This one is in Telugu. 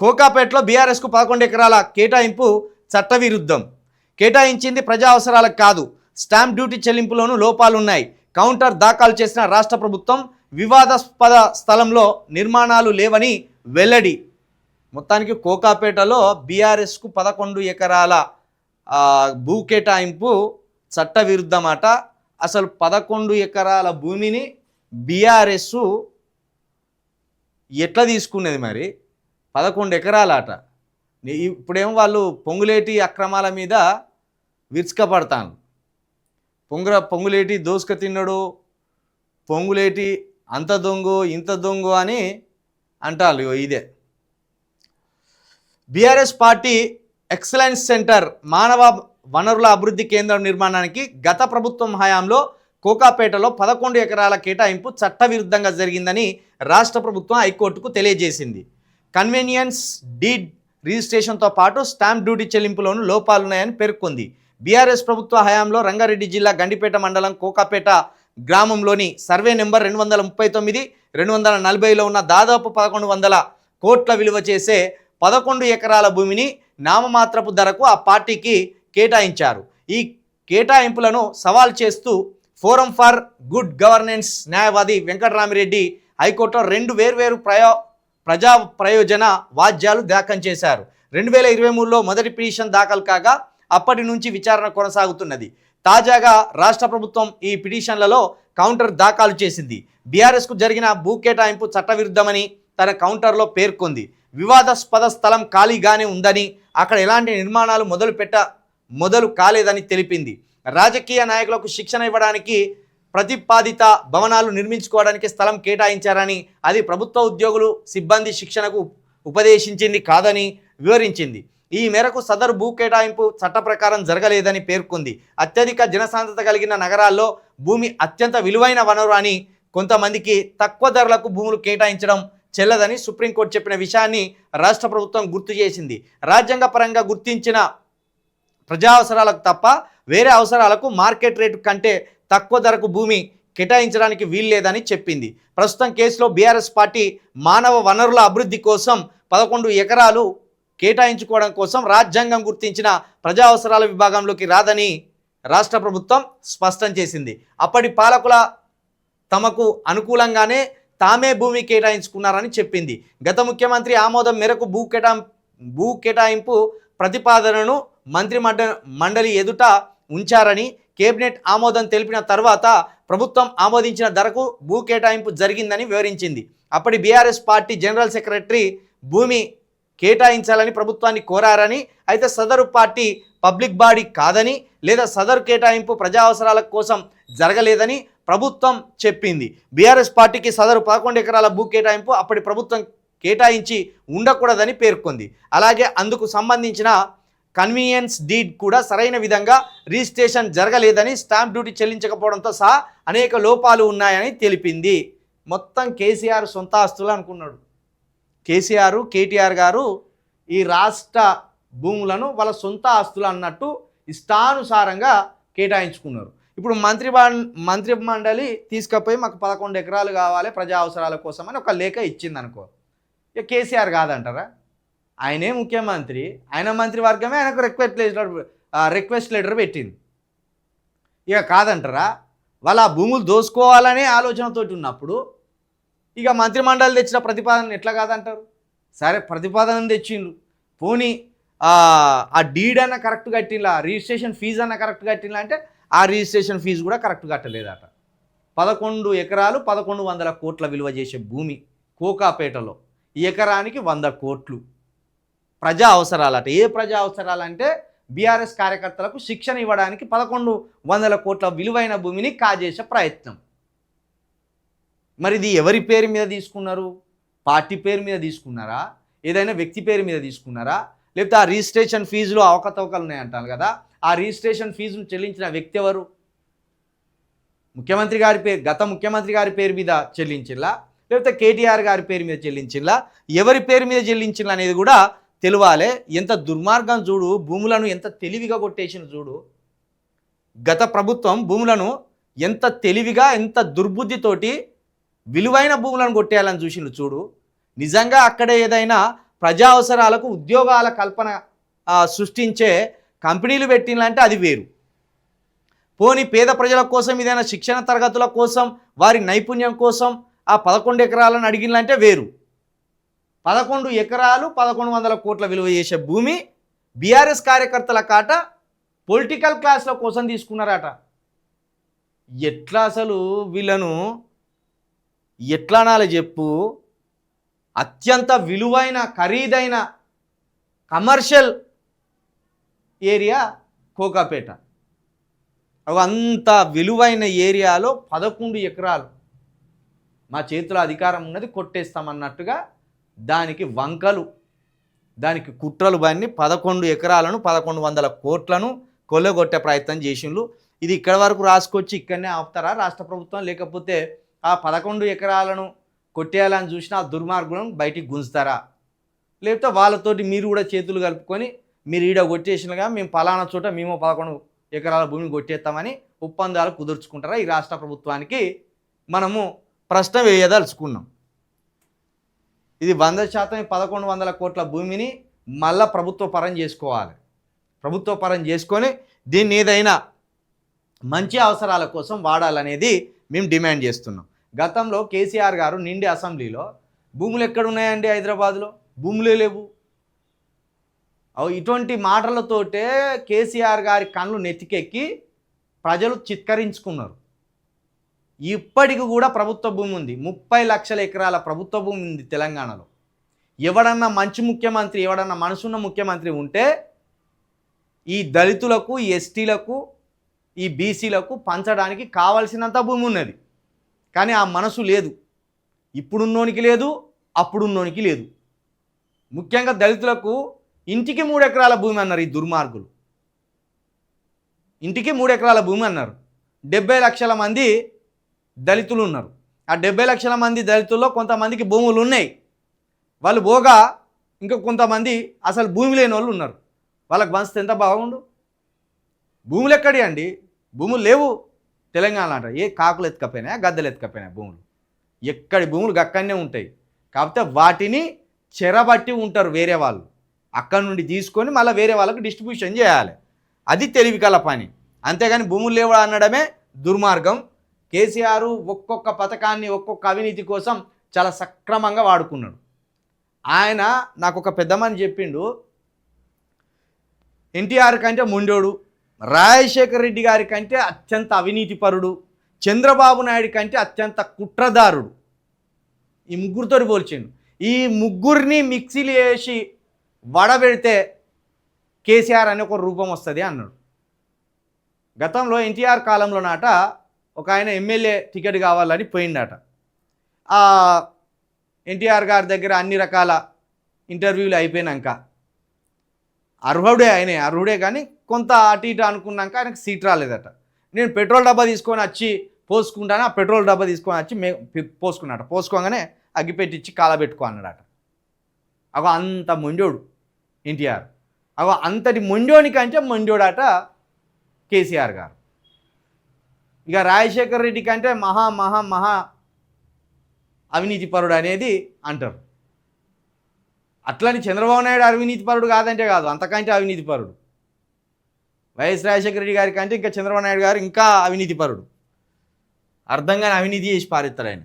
కోకాపేటలో బీఆర్ఎస్కు 11 ఎకరాల కేటాయింపు చట్టవిరుద్ధం. కేటాయించింది ప్రజా అవసరాలకు కాదు, స్టాంప్ డ్యూటీ చెల్లింపులోనూ లోపాలున్నాయి. కౌంటర్ దాఖలు చేసిన రాష్ట్ర ప్రభుత్వం వివాదాస్పద స్థలంలో నిర్మాణాలు లేవని వెల్లడి. మొత్తానికి కోకాపేటలో బీఆర్ఎస్కు 11 ఎకరాల భూ కేటాయింపు చట్టవిరుద్ధమాట. అసలు 11 ఎకరాల భూమిని బీఆర్ఎస్ ఎట్లా తీసుకునేది? మరి 11 ఎకరాలాట. ఇప్పుడేమో వాళ్ళు పొంగులేటి అక్రమాల మీద విరుచుకపడతాను. పొంగులేటి దోసుక తిన్నడు, పొంగులేటి అంత దొంగ ఇంత దొంగ అని అంటారు. ఇదే బీఆర్ఎస్ పార్టీ ఎక్సలెన్స్ సెంటర్ మానవ వనరుల అభివృద్ధి కేంద్రం నిర్మాణానికి గత ప్రభుత్వం హయాంలో కోకాపేటలో 11 ఎకరాల కేటాయింపు చట్టవిరుద్ధంగా జరిగిందని రాష్ట్ర ప్రభుత్వం హైకోర్టుకు తెలియజేసింది. కన్వీనియన్స్ డీడ్ రిజిస్ట్రేషన్తో పాటు స్టాంప్ డ్యూటీ చెల్లింపులోనూ లోపాలున్నాయని పేర్కొంది. బీఆర్ఎస్ ప్రభుత్వ హయాంలో రంగారెడ్డి జిల్లా గండిపేట మండలం కోకాపేట గ్రామంలోని సర్వే నెంబర్ 239, 240లో ఉన్న దాదాపు 1100 కోట్ల విలువ చేసే 11 ఎకరాల భూమిని నామమాత్రపు ధరకు ఆ పార్టీకి కేటాయించారు. ఈ కేటాయింపులను సవాల్ చేస్తూ ఫోరం ఫర్ గుడ్ గవర్నెన్స్ న్యాయవాది వెంకటరామిరెడ్డి హైకోర్టులో 2 వేర్వేరు ప్రజా ప్రయోజన వాద్యాలు దాఖలు చేశారు. 2023లో మొదటి పిటిషన్ దాఖలు కాగా అప్పటి నుంచి విచారణ కొనసాగుతున్నది. తాజాగా రాష్ట్ర ప్రభుత్వం ఈ పిటిషన్లలో కౌంటర్ దాఖలు చేసింది. బీఆర్ఎస్కు జరిగిన భూ కేటాయింపు చట్టవిరుద్ధమని తన కౌంటర్లో పేర్కొంది. వివాదాస్పద స్థలం ఖాళీగానే ఉందని, అక్కడ ఎలాంటి నిర్మాణాలు మొదలు కాలేదని తెలిపింది. రాజకీయ నాయకులకు శిక్షణ ఇవ్వడానికి ప్రతిపాదిత భవనాలు నిర్మించుకోవడానికి స్థలం కేటాయించారని, అది ప్రభుత్వ ఉద్యోగులు సిబ్బంది శిక్షణకు ఉపదేశించింది కాదని వివరించింది. ఈ మేరకు సదరు భూ కేటాయింపు చట్ట ప్రకారం జరగలేదని పేర్కొంది. అత్యధిక జనసాంద్రత కలిగిన నగరాల్లో భూమి అత్యంత విలువైన వనరు అని, కొంతమందికి తక్కువ ధరలకు భూములు కేటాయించడం చెల్లదని సుప్రీంకోర్టు చెప్పిన విషయాన్ని రాష్ట్ర ప్రభుత్వం గుర్తు చేసింది. రాజ్యాంగపరంగా గుర్తించిన ప్రజా అవసరాలకు తప్ప వేరే అవసరాలకు మార్కెట్ రేటు కంటే తక్కువ ధరకు భూమి కేటాయించడానికి వీల్లేదని చెప్పింది. ప్రస్తుతం కేసులో బీఆర్ఎస్ పార్టీ మానవ వనరుల అభివృద్ధి కోసం 11 ఎకరాలు కేటాయించుకోవడం కోసం రాజ్యాంగం గుర్తించిన ప్రజా అవసరాల విభాగంలోకి రాదని రాష్ట్ర ప్రభుత్వం స్పష్టం చేసింది. అప్పటి పాలకుల తమకు అనుకూలంగానే తామే భూమి కేటాయించుకున్నారని చెప్పింది. గత ముఖ్యమంత్రి ఆమోదం మేరకు భూ కేటాయింపు ప్రతిపాదనను మంత్రి మండలి ఎదుట ఉంచారని, కేబినెట్ ఆమోదం తెలిపిన తర్వాత ప్రభుత్వం ఆమోదించిన ధరకు భూ కేటాయింపు జరిగిందని వివరించింది. అప్పటి బీఆర్ఎస్ పార్టీ జనరల్ సెక్రటరీ భూమి కేటాయించాలని ప్రభుత్వాన్ని కోరారని, అయితే సదరు పార్టీ పబ్లిక్ బాడీ కాదని, లేదా సదరు కేటాయింపు ప్రజా అవసరాల కోసం జరగలేదని ప్రభుత్వం చెప్పింది. బీఆర్ఎస్ పార్టీకి సదరు 11 ఎకరాల భూ కేటాయింపు అప్పటి ప్రభుత్వం కేటాయించి ఉండకూడదని పేర్కొంది. అలాగే అందుకు సంబంధించిన కన్వీనియన్స్ డీడ్ కూడా సరైన విధంగా రిజిస్ట్రేషన్ జరగలేదని, స్టాంప్ డ్యూటీ చెల్లించకపోవడంతో సహా అనేక లోపాలు ఉన్నాయని తెలిపింది. మొత్తం కేసీఆర్ సొంత ఆస్తులు అనుకున్నాడు. కేటీఆర్ గారు ఈ రాష్ట్ర భూములను వాళ్ళ సొంత ఆస్తులు అన్నట్టు ఇష్టానుసారంగా కేటాయించుకున్నారు. ఇప్పుడు మంత్రి మండలి తీసుకుపోయి మాకు 11 ఎకరాలు కావాలి ప్రజా అవసరాల కోసం అని ఒక లేఖ ఇచ్చింది అనుకో, ఇక కేసీఆర్ కాదంటారా? ఆయనే ముఖ్యమంత్రి, ఆయన మంత్రివర్గమే ఆయనకు రిక్వెస్ట్ లెటర్ పెట్టింది. ఇక కాదంటారా? వాళ్ళ భూములు దోసుకోవాలనే ఆలోచనతోటి ఉన్నప్పుడు ఇక మంత్రిమండలి తెచ్చిన ప్రతిపాదన ఎట్లా కాదంటారు? సరే ప్రతిపాదన తెచ్చిండ్రు, పోనీ ఆ డీడ్ అన్న కరెక్ట్ కట్టిలా, రిజిస్ట్రేషన్ ఫీజు అన్న కరెక్ట్ కట్టిలా అంటే ఆ రిజిస్ట్రేషన్ ఫీజు కూడా కరెక్ట్ కట్టలేదట. 11 ఎకరాలు 1100 కోట్ల విలువ చేసే భూమి కోకాపేటలో ఎకరానికి 100 కోట్లు ప్రజా అవసరాలట. ఏ ప్రజా అవసరాలంటే బీఆర్ఎస్ కార్యకర్తలకు శిక్షణ ఇవ్వడానికి 1100 కోట్ల విలువైన భూమిని కాజేసే ప్రయత్నం. మరి ఇది ఎవరి పేరు మీద తీసుకున్నారు? పార్టీ పేరు మీద తీసుకున్నారా? ఏదైనా వ్యక్తి పేరు మీద తీసుకున్నారా? లేకపోతే ఆ రిజిస్ట్రేషన్ ఫీజులో అవకతవకలు ఉన్నాయంటారు కదా, ఆ రిజిస్ట్రేషన్ ఫీజును చెల్లించిన వ్యక్తి ఎవరు? ముఖ్యమంత్రి గారి పేరు, గత ముఖ్యమంత్రి గారి పేరు మీద చెల్లించిల్లా, లేకపోతే కేటీఆర్ గారి పేరు మీద చెల్లించిల్లా, ఎవరి పేరు మీద చెల్లించిల్లా అనేది కూడా తెలియాలి. ఎంత దుర్మార్గం చూడు, భూములను ఎంత తెలివిగా కొట్టేసిన చూడు. గత ప్రభుత్వం భూములను ఎంత తెలివిగా, ఎంత దుర్బుద్ధితోటి విలువైన భూములను కొట్టేయాలని చూసిండు చూడు. నిజంగా అక్కడే ఏదైనా ప్రజా అవసరాలకు ఉద్యోగాల కల్పన సృష్టించే కంపెనీలు పెట్టిందంటే అది వేరు. పోనీ పేద ప్రజల కోసం ఏదైనా శిక్షణ తరగతుల కోసం వారి నైపుణ్యం కోసం ఆ 11 ఎకరాలను అడిగినంటే వేరు. 11 ఎకరాలు 1100 కోట్ల విలువ చేసే భూమి బీఆర్ఎస్ కార్యకర్తల కాట పొలిటికల్ క్లాస్ల కోసం తీసుకున్నారట. ఎట్లా అసలు వీళ్ళను ఎట్లా అనాలి చెప్పు? అత్యంత విలువైన ఖరీదైన కమర్షియల్ ఏరియా కోకాపేట. అంత విలువైన ఏరియాలో 11 ఎకరాలు మా చేతిలో అధికారం ఉన్నది కొట్టేస్తామన్నట్టుగా దానికి వంకలు, దానికి కుట్రలు బన్ని 11 ఎకరాలను 1100 కోట్లను కొల్లగొట్టే ప్రయత్నం చేసిండ్రు. ఇది ఇక్కడ వరకు రాసుకొచ్చి ఇక్కడనే ఆపుతారా రాష్ట్ర ప్రభుత్వం? లేకపోతే ఆ 11 ఎకరాలను కొట్టేయాలని చూసిన ఆ దుర్మార్గులను బయటికి గుంజుతారా? లేకపోతే వాళ్ళతోటి మీరు కూడా చేతులు కలుపుకొని మీరు ఈడ కొట్టేసినగా మేము పలానా చోట మేము 11 ఎకరాల భూమిని కొట్టేస్తామని ఒప్పందాలు కుదుర్చుకుంటారా? ఈ రాష్ట్ర ప్రభుత్వానికి మనము ప్రశ్న వేయదలుచుకున్నాం. ఇది 100% 1100 కోట్ల భూమిని మళ్ళా ప్రభుత్వ పరం చేసుకోవాలి. ప్రభుత్వ పరం చేసుకొని దీన్ని ఏదైనా మంచి అవసరాల కోసం వాడాలనేది మేము డిమాండ్ చేస్తున్నాం. గతంలో కేసీఆర్ గారు నిండి అసెంబ్లీలో భూములు ఎక్కడున్నాయండి హైదరాబాద్లో? భూములే లేవు. ఇటువంటి మాటలతోటే కేసీఆర్ గారి కళ్ళు నెత్తికెక్కి ప్రజలు చిత్కరించుకున్నారు. ఇప్పటికి కూడా ప్రభుత్వ భూమి ఉంది. 30 లక్షల ఎకరాల ప్రభుత్వ భూమి ఉంది తెలంగాణలో. ఎవడన్నా మంచి ముఖ్యమంత్రి, ఎవడన్నా మనసున్న ముఖ్యమంత్రి ఉంటే ఈ దళితులకు, ఎస్టీలకు, ఈ బీసీలకు పంచడానికి కావలసినంత భూమి ఉన్నది. కానీ ఆ మనసు లేదు. ఇప్పుడున్నోనికి లేదు, అప్పుడున్నోనికి లేదు. ముఖ్యంగా దళితులకు ఇంటికి 3 ఎకరాల భూమి అన్నారు ఈ దుర్మార్గులు. ఇంటికి 3 ఎకరాల భూమి అన్నారు. 70 లక్షల మంది దళితులు ఉన్నారు. ఆ 70 లక్షల మంది దళితుల్లో కొంతమందికి భూములు ఉన్నాయి. వాళ్ళు పోగా ఇంకా కొంతమంది అసలు భూమి లేని వాళ్ళు ఉన్నారు. వాళ్ళకి పంచితే ఎంత బాగుండు. భూములు ఎక్కడి అండి? భూములు లేవు తెలంగాణ అంట. ఏ కాకులు ఎత్తుకపోయినాయా, గద్దెలు ఎత్తుకపోయినాయి? భూములు ఎక్కడి భూములు గక్కడనే ఉంటాయి. కాకపోతే వాటిని చెరబట్టి ఉంటారు వేరే వాళ్ళు. అక్కడి నుండి తీసుకొని మళ్ళీ వేరే వాళ్ళకి డిస్ట్రిబ్యూషన్ చేయాలి. అది తెలివికల పని. అంతేగాని భూములు లేవు అనడమే దుర్మార్గం. కేసీఆర్ ఒక్కొక్క పథకాన్ని ఒక్కొక్క అవినీతి కోసం చాలా సక్రమంగా వాడుకున్నాడు. ఆయన నాకు ఒక పెద్దమని చెప్పిండు, ఎన్టీఆర్ కంటే ముండోడు, రాజశేఖర రెడ్డి గారి కంటే అత్యంత అవినీతిపరుడు, చంద్రబాబు నాయుడు కంటే అత్యంత కుట్రదారుడు. ఈ ముగ్గురితో పోల్చిండు. ఈ ముగ్గురిని మిక్సీలు వేసి వడబెడితే కేసీఆర్ అనే ఒక రూపం వస్తుంది అన్నాడు. గతంలో ఎన్టీఆర్ కాలంలో నాట ఒక ఆయన ఎమ్మెల్యే టికెట్ కావాలని పోయిందట. ఎన్టీఆర్ గారి దగ్గర అన్ని రకాల ఇంటర్వ్యూలు అయిపోయినాక అర్హుడే కానీ కొంత అటు ఇటు అనుకున్నాక ఆయనకు సీట్ రాలేదట. నేను పెట్రోల్ డబ్బా తీసుకొని వచ్చి పోసుకుంటాను, ఆ పెట్రోల్ డబ్బా తీసుకొని వచ్చి పోసుకున్నాట. పోసుకోగానే అగ్గిపెట్టించి కాలబెట్టుకో అన్నాడట. అంత మొండోడు ఎన్టీఆర్. అంతటి మొండోనికంటే మొండోడట కేసీఆర్ గారు. ఇక రాజశేఖర రెడ్డి కంటే మహా మహా మహా అవినీతిపరుడు అనేది అంటారు. అట్లని చంద్రబాబు నాయుడు అవినీతిపరుడు కాదంటే కాదు, అంతకంటే అవినీతిపరుడు. వైఎస్ రాజశేఖర రెడ్డి గారి కంటే ఇంకా చంద్రబాబు నాయుడు గారు ఇంకా అవినీతిపరుడు. అర్థంగానే అవినీతి చేసి పారేస్తాడు ఆయన.